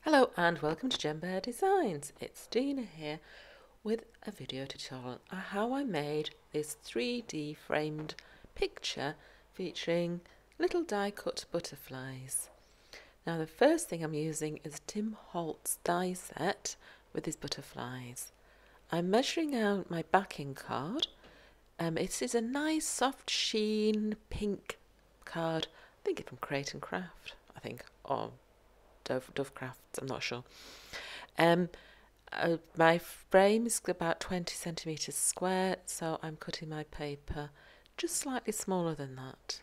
Hello and welcome to Gembear Designs. It's Dina here with a video tutorial on how I made this 3D framed picture featuring little die cut butterflies. Now the first thing I'm using is Tim Holtz die set with his butterflies. I'm measuring out my backing card. It is a nice soft sheen pink card. I think it's from Crate and Craft, or Dove Crafts, I'm not sure. My frame is about 20 centimetres square, so I'm cutting my paper just slightly smaller than that.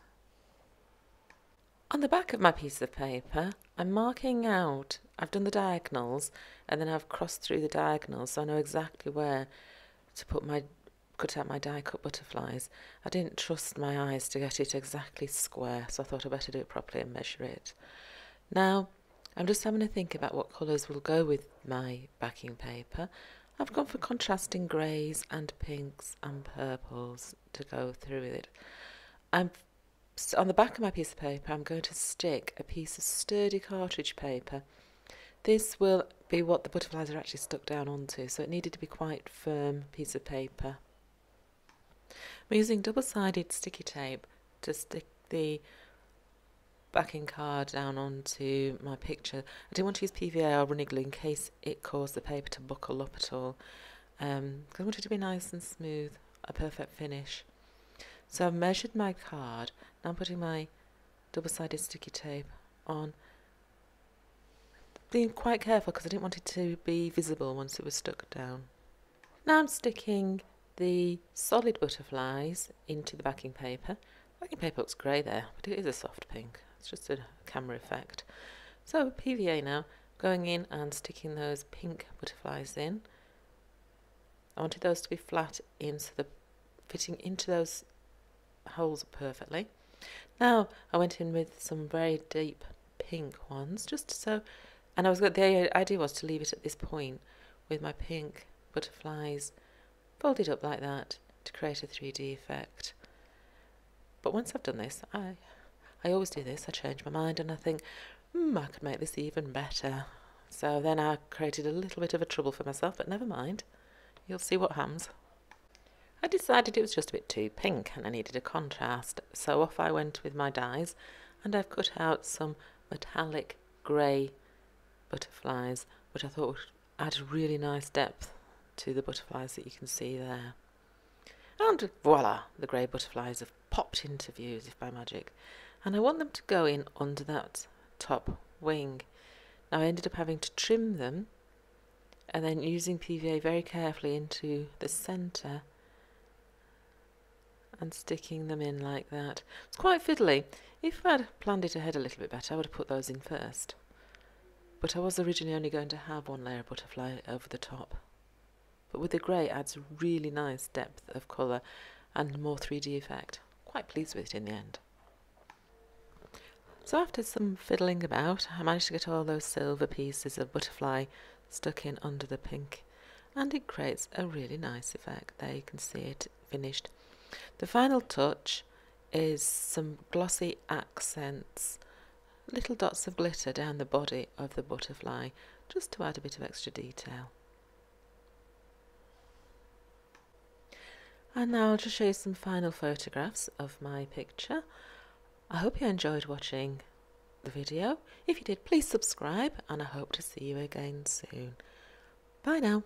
On the back of my piece of paper, I'm marking out, I've done the diagonals and then I've crossed through the diagonals so I know exactly where to cut out my die cut butterflies. I didn't trust my eyes to get it exactly square, so I thought I'd better do it properly and measure it. Now, I'm just having to think about what colours will go with my backing paper. I've gone for contrasting greys and pinks and purples to go through with it. On the back of my piece of paper, I'm going to stick a piece of sturdy cartridge paper. This will be what the butterflies are actually stuck down onto, so it needed to be quite firm piece of paper. I'm using double-sided sticky tape to stick the backing card down onto my picture. I didn't want to use PVA or runny glue in case it caused the paper to buckle up at all, because I wanted it to be nice and smooth, a perfect finish. So I've measured my card. Now I'm putting my double-sided sticky tape on, being quite careful because I didn't want it to be visible once it was stuck down. Now I'm sticking the solid butterflies into the backing paper. Backing paper looks grey there, but it is a soft pink. It's just a camera effect. So PVA now, going in and sticking those pink butterflies in. I wanted those to be flat in, so they're fitting into those holes perfectly. Now I went in with some very deep pink ones, just so, and the idea was to leave it at this point with my pink butterflies folded up like that to create a 3D effect. But once I've done this, I always do this, I change my mind and I think, I could make this even better. So then I created a little bit of a trouble for myself, but never mind. You'll see what happens. I decided it was just a bit too pink and I needed a contrast, so off I went with my dies, and I've cut out some metallic grey butterflies, which I thought would add a really nice depth to the butterflies that you can see there. And voila, the grey butterflies have popped into view as if by magic. And I want them to go in under that top wing. Now I ended up having to trim them and then using PVA very carefully into the centre and sticking them in like that. It's quite fiddly. If I'd planned it ahead a little bit better, I would have put those in first. But I was originally only going to have one layer of butterfly over the top. But with the grey, it adds really nice depth of colour and more 3D effect. Quite pleased with it in the end. So after some fiddling about, I managed to get all those silver pieces of butterfly stuck in under the pink, and it creates a really nice effect. There you can see it finished. The final touch is some glossy accents, little dots of glitter down the body of the butterfly, just to add a bit of extra detail. And now I'll just show you some final photographs of my picture. I hope you enjoyed watching the video. If you did, please subscribe and I hope to see you again soon. Bye now.